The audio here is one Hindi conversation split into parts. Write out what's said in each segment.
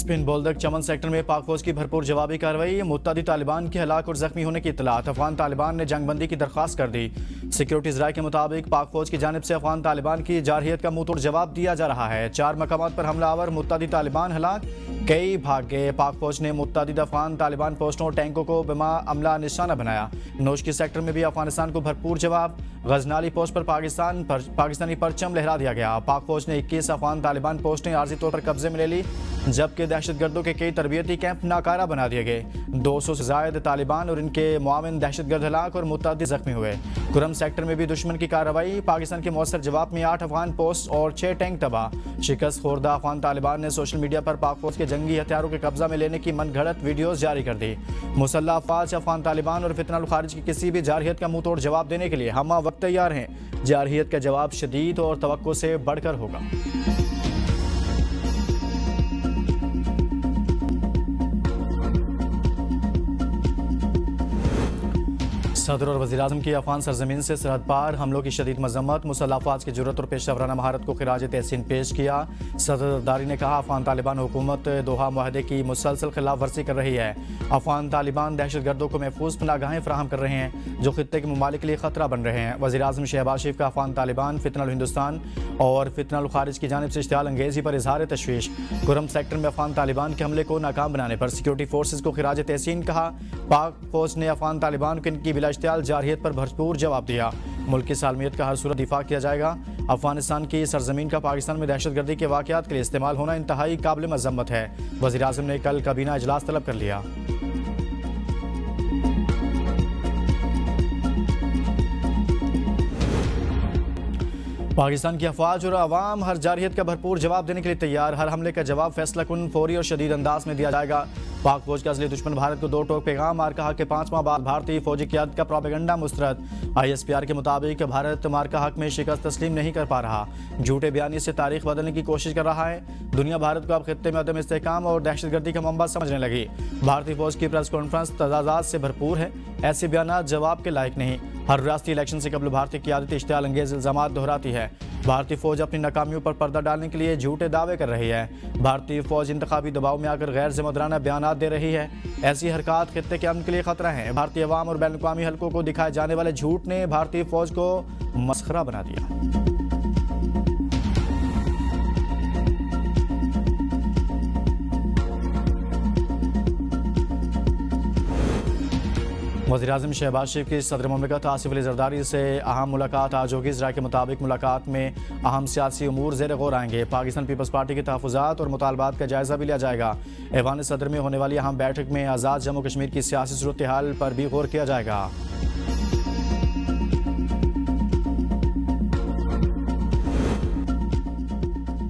स्पिन बोल्दक चमन सेक्टर में पाक फौज की भरपूर जवाबी कार्रवाई। मुत्तदी तालिबान के हलाक और जख्मी होने की इत्तलात। अफगान तालिबान ने जंगबंदी की दरख्वास्त कर दी। सिक्योरिटीज राय के मुताबिक पाक फौज की जानिब से अफगान तालिबान की जारहियत का मुंह तोड़ जवाब दिया जा रहा है। 4 मकामात पर हमलावर मुत्तदी तालिबान हलाक, कई भाग गए। पाक फौज ने मुत्तदी अफगान तालिबान पोस्टों और टैंकों को बिमा अमला निशाना बनाया। नौशकी सेक्टर में भी अफगानिस्तान को भरपूर जवाब। गजनाली पोस्ट पर पाकिस्तानी परचम लहरा दिया गया। पाक फौज ने 21 अफगान तालिबान पोस्टें आर्जी तौर पर कब्जे में ले ली, जबकि दहशतगर्दों के कई तरबियती कैंप नाकारा बना दिए गए। 200 से ज्यादा तालिबान और इनके मुआविन दहशतगर्द हलाक और मुतअद्दिद जख्मी हुए। कुरम सेक्टर में भी दुश्मन की कार्रवाई। पाकिस्तान के मौसर जवाब में 8 अफगान पोस्ट और 6 टैंक तबाह। शिकस्त खोरदा अफगान तालिबान ने सोशल मीडिया पर पाक फौज के जंगी हथियारों के कब्जा में लेने की मनगढ़ंत वीडियोज जारी कर दी। मुसल्लह अफवाज अफगान तालिबान और फितनल खारिज की किसी भी जारहियत का मुंह तोड़ जवाब देने के लिए हम वक्त तैयार हैं। जारहियत का जवाब शदीद और तवक्को से बढ़कर होगा। सदर और वज़ीर आज़म की अफगान सरजमीन से सरहद पार हमलों की शदीद मजम्मत। मुसल्लह अफवाज की जुर्रत और पेशेवराना महारत को खिराज तहसीन पेश किया। सदर जरदारी ने कहा, अफगान तालिबान हुकूमत दोहा मुआहदे की मुसलसल खिलाफ वर्जी कर रही है। अफगान तालिबान दहशतगर्दों को महफूज पनागाहें फराहम कर रहे हैं जो खित्ते के ममालिक के लिए खतरा बन रहे हैं। वज़ीर आज़म शहबाज शरीफ का अफगान तालिबान, फितनल हिंदुस्तान और फितनल खारिज की जानिब से इश्तियाल अंगेजी पर इजहार तशवीश। कुरम सेक्टर में अफगान तालिबान के हमले को नाकाम बनाने पर सिक्योरिटी फोर्सेज को खिराज तहसीन कहा। पाक फौज ने अफगान तालिबान को इनकी बिला इश्तियाल जारहियत पर भरपूर जवाब दिया। मुल्क की सालमियत का हर सूरत दिफा किया जाएगा। अफगानिस्तान की सरजमीन का पाकिस्तान में दहशतगर्दी के वाक़यात के लिए इस्तेमाल होना इंतहाई काबिल मजम्मत है। वज़ीर आज़म ने कल काबीना इजलास तलब कर लिया। पाकिस्तान की अफवाज और अवाम हर जारहियत का भरपूर जवाब देने के लिए तैयार। हर हमले का जवाब फैसला कुन, फौरी और शदीद अंदाज में दिया जाएगा। पाक फौज का असली दुश्मन भारत को 2 टोक पैगाम मार कहा कि 5 माह बाद भारतीय फौजी क़यादत का प्रोपेगेंडा मुस्तरद। ISPR के मुताबिक भारत मार्का हक में शिकस्त तस्लीम नहीं कर पा रहा, झूठे बयानी से तारीख बदलने की कोशिश कर रहा है। दुनिया भारत को अब खित्ते में अदम इस्तेहकाम और दहशतगर्दी का मंबा समझने लगी। भारतीय फौज की प्रेस कॉन्फ्रेंस तजाज़ात से भरपूर है, ऐसे बयान जवाब के लायक नहीं। हर रियासती इलेक्शन से कबल भारतीय क़यादत इश्तियाल अंगेज इल्ज़ामात दोहराती है। भारतीय फौज अपनी नाकामियों पर पर्दा डालने के लिए झूठे दावे कर रही है। भारतीय फौज इंतखाबी दबाव में आकर गैर जिम्मेदाराना बयान दे रही है। ऐसी हरकत खित्ते के अमन के लिए खतरा है। भारतीय अवाम और बैन अवी हल्कों को दिखाए जाने वाले झूठ ने भारतीय फौज को मसखरा बना दिया। वज़ीर आज़म शहबाज शरीफ की सदर मुमलिकत आसिफ अली ज़रदारी से अहम मुलाकात आज होगी। इज़राइल के मुताबिक मुलाकात में अहम सियासी उमूर ज़ेर गौर आएंगे। पाकिस्तान पीपल्स पार्टी के तहफ़्फ़ुज़ात और मुतालबात का जायज़ा भी लिया जाएगा। ऐवान सदर में होने वाली अहम बैठक में आज़ाद जम्मू कश्मीर की सियासी सूरत हाल पर भी गौर किया जाएगा।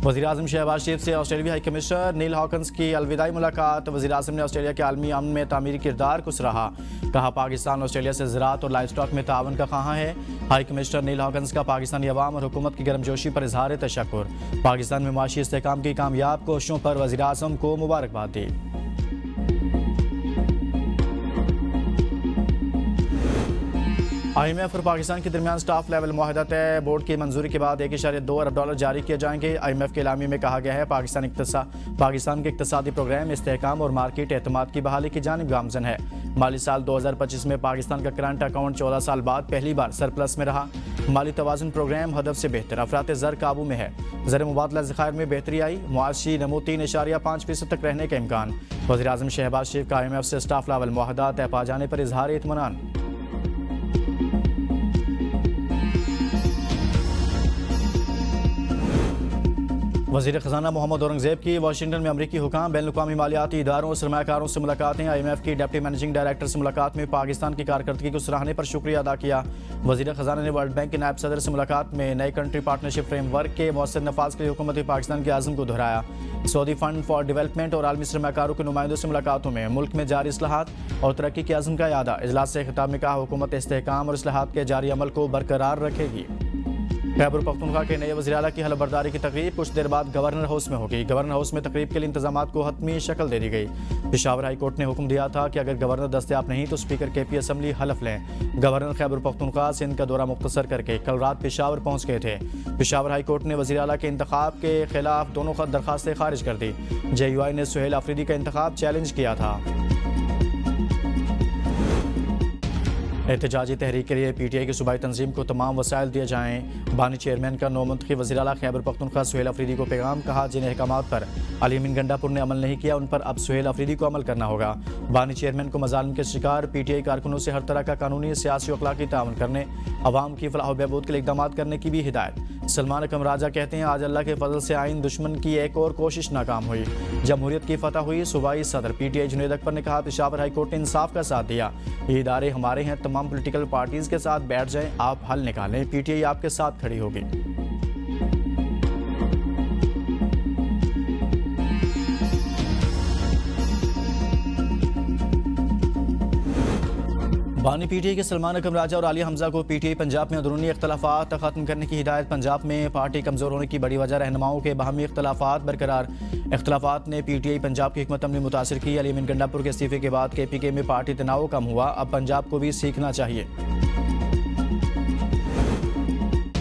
वज़ीर आज़म शहबाज शरीफ से ऑस्ट्रेलियाई हाई कमिश्नर नील हॉकन्स की अलविदाई मुलाकात। वज़ीर आज़म ने ऑस्ट्रेलिया के आलमी अमन में तामीरी किरदार को सराहा। कहा, पाकिस्तान ऑस्ट्रेलिया से ज़राअत और लाइव स्टॉक में तावन का ख़्वाह है। हाई कमिश्नर नील हॉकन्स का पाकिस्तानी अवाम और हुकूमत की गर्मजोशी पर इजहार तशक्कुर। पाकिस्तान में माशी इस्तेहकाम की कामयाब कोशिशों पर वज़ीर आज़म को मुबारकबाद दी। IMF और पाकिस्तान के दरमियान स्टाफ लेवल मुआहदा तय। बोर्ड की मंजूरी के बाद $1.2 अरब जारी किए जाएंगे। IMF के एलामी में कहा गया है, पाकिस्तान के इक्तसादी प्रोग्राम इस्तेहकाम और मार्केट एतमाद की बहाली की जानिब गामजन है। माली साल 2025 में पाकिस्तान का करंट अकाउंट 14 साल बाद पहली बार सरप्लस में रहा। माली तवाज़ुन प्रोग्राम हदफ से बेहतर। अफरात ज़र काबू में है। ज़र मुबादला ज़खायर में बेहतरी आई। मुआशी नमू 3.5% तक रहने का इम्कान। वज़ीर आज़म शहबाज शरीफ का IMF से स्टाफ लेवल मुआहदा तय पा जाने पर इजहार इत्मीनान। वज़ीर ख़जाना मोहम्मद औरंगज़ेब की वाशिंगटन में अमरीकी हुकाम, बैनुल अक़वामी मालियाती इदारों और सरमायाकारों से मुलाकातें। IMF की डिप्टी मैनेजिंग डायरेक्टर से मुलाकात में पाकिस्तान की कारकर्दगी को सराहने पर शुक्रिया अदा किया। वज़ीर ख़जाना ने वर्ल्ड बैंक के नायब सदर से मुलाकात में नए कंट्री पार्टनरशिप फ्रेमवर्क के मौसर नफाज के लिए हुकूमत पाकिस्तान के आज़म को दोहराया। सऊदी फंड फॉर डेवलपमेंट और आलमी सरमायाकारों के नुमाइंदों से मुलाकातों में मुल्क में जारी इस्लाहात और तरक्की के आज़म का यादा। इजलास से खिताब में कहा, हुकूमत इस्तेहकाम और इस्लाहात के जारी अमल को बरकरार रखेगी। खैबर पख्तूनख्वा के नए वज़ीर आला की हलफबरदारी की तकरीब कुछ देर बाद गवर्नर हाउस में होगी। गवर्नर हाउस में तकरीब के लिए इंतजामात को हतमी शक्ल दे दी गई। पेशावर हाई कोर्ट ने हुक्म दिया था कि अगर गवर्नर दस्तयाब नहीं तो स्पीकर KP असम्बली हलफ लें। गवर्नर खैबर पख्तूनख्वा सिंध का दौरा मुख्तसर करके कल रात पेशावर पहुंच गए थे। पेशावर हाई कोर्ट ने वज़ीर आला के इंतखाब के खिलाफ दोनों दरखास्तें खारिज कर दी। JUI ने सुहेल आफरीदी का इंतखाब चैलेंज किया था। एहतजाजी तहरीक के लिए PTI की सूबाई तंजीम को तमाम वसाइल दिए जाएँ। बानी चेयरमैन का नौमंतखब वज़ीर आला खैबर पख्तूनख्वा सुहेल आफरीदी को पैगाम। कहा, जिन अहकामात पर अली अमीन गंडापुर ने अमल नहीं किया उन पर अब सुहेल आफरीदी को अमल करना होगा। बानी चेयरमैन को मज़ालिम के शिकार PTI कारकुनों से हर तरह का कानूनी, सियासी और अखलाकी ताउन करने, अवाम की फलाह व बहबूद के लिए इक़दामात करने की भी हिदायत। सलमान अकरम राजा कहते हैं, आज अल्लाह के फजल से आइन दुश्मन की एक और कोशिश नाकाम हुई। जमहूरियत की फतह हुई। सूबाई सदर PTI जुनैद अकबर ने कहा, पेशावर हाई कोर्ट ने इंसाफ का साथ दिया। ये इदारे हमारे हैं, तमाम पॉलिटिकल पार्टीज के साथ बैठ जाएं, आप हल निकालें, PTI आपके साथ खड़ी होगी। बानी PTI के सलमान अकरम राजा और आलिया हमजा को PTI पंजाब में अंदरूनी इख्तलाफात खत्म करने की हिदायत। पंजाब में पार्टी कमज़ोर होने की बड़ी वजह रहनुमाओं के बाहमी इख्तलाफात बरकरार। इख्तलाफात ने PTI पंजाब की हिकमत अमली मुतासिर की। अली अमीन गंडापुर के इस्तीफे के बाद KPK में पार्टी तनाव कम हुआ। अब पंजाब को भी सीखना चाहिए।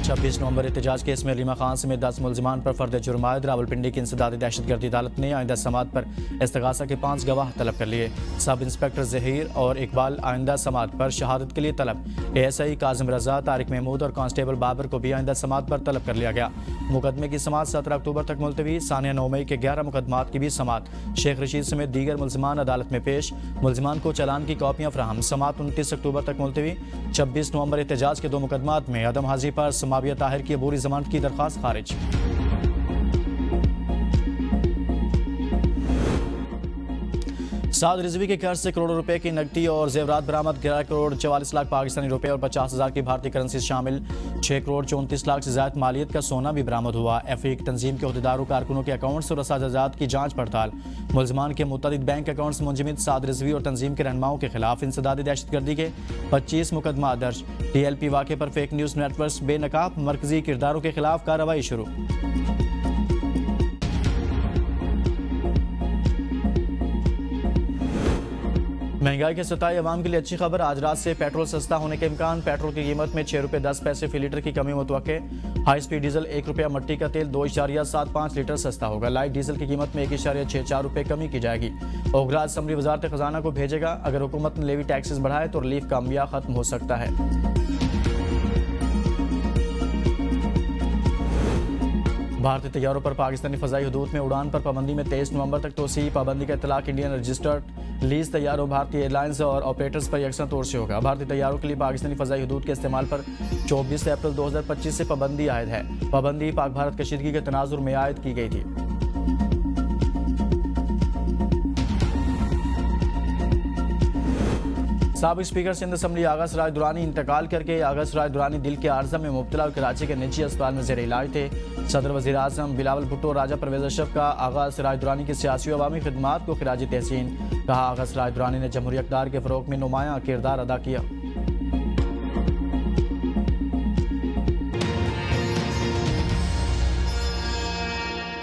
26 नवंबर एहतजाज केस में रीमा खान समेत 10 मुलजिमान पर फर्द जुर्म आयद। रावलपिंडी की इंसदादी दहशतगर्दी अदालत ने आइंदा समात पर इस्तगासा के 5 गवाह तलब कर लिए। सब इंस्पेक्टर जहीर और इकबाल आइंदा समात पर शहादत के लिए तलब। ASI काजिम रजा, तारिक महमूद और कांस्टेबल बाबर को भी आइंदा समात पर तलब कर लिया गया। मुकदमे की समात 17 अक्टूबर तक मुलतवी। सानिया 9 मई के 11 मुकदमात की भी समात। शेख रशीद समेत दीगर मुलजिमान अदालत में पेश। मुलजिमान को चालान की कॉपियाँ फ्राहम। समात 29 अक्टूबर तक मुलतवी। 26 नवंबर एहतजाज के 2 मुकदमात में अदम हाजिर पर समाविया ताहिर की अबूरी जमानत की दरख्वास्त खारिज। साद रिजवी के घर से करोड़ों रुपए की नकदी और जेवरात बरामद। 11 करोड़ 44 लाख पाकिस्तानी रुपए और 50,000 की भारतीय करेंसी शामिल। 6 करोड़ 34 लाख से ज्यादा मालियत का सोना भी बरामद हुआ। FE तंजीम के अहदेदारों कारकुनों के अकाउंट्स और रसाजात की जांच पड़ताल। मुलजमान के मुतअद्दिद बैंक अकाउंट्स मुंजमद। साद रिजवी और तंजीम के रहनुमाओं के खिलाफ इंसदादी दहशतगर्दी के 25 मुकदमा दर्ज। TLP वाक़े पर फेक न्यूज़ नेटवर्क बेनकाब। मरकजी किरदारों के खिलाफ कार्रवाई शुरू। महंगाई के सताए अवाम के लिए अच्छी खबर। आज रात से पेट्रोल सस्ता होने के इम्कान। पेट्रोल की कीमत में 6 रुपये 10 पैसे फी लीटर की कमी मुतवक्के। हाई स्पीड डीजल 1 रुपया, मट्टी का तेल 2.75 लीटर सस्ता होगा। लाइट डीजल की कीमत में 1.64 रुपये कमी की जाएगी। ओगरा असम्बली वजारत खजाना को भेजेगा। अगर हुकूमत ने लेवी टैक्सेस बढ़ाए तो रिलीफ का अम्बिया खत्म हो सकता है। भारतीय तैयारों पर पाकिस्तानी फ़ज़ाई हदूद में उड़ान पर पाबंदी में 23 नवंबर तक तोसी। पाबंदी का इतलाक इंडियन रजिस्टर्ड लीज तैयारों, भारतीय एयरलाइंस और ऑपरेटर्स पर यकसा तौर से होगा। भारतीय तैयारों के लिए पाकिस्तानी फ़ज़ाई हदूद के इस्तेमाल पर 24 अप्रैल 2025 से पाबंदी आयद है। पाबंदी पाक भारत कशीदगी के तनाजुर में आयद की गई थी। साबिक स्पीकर सिंध असम्बली आगा सराय दुरानी इंतकाल करके। आगा सराय दुरानी दिल के आर्जा में मुब्तला और कराची के निजी अस्पताल में ज़ेर इलाज थे। सदर वज़ीर आज़म बिलावल भुट्टो और राजा परवेज़ अशरफ का आगा सराय दुरानी की सियासी और अवामी खिदमात को खिराज तहसीन। कहा, आगा सराय दुरानी ने जमहूरी इक़्तिदार के फ़रोग़ में नुमायाँ किरदार अदा किया।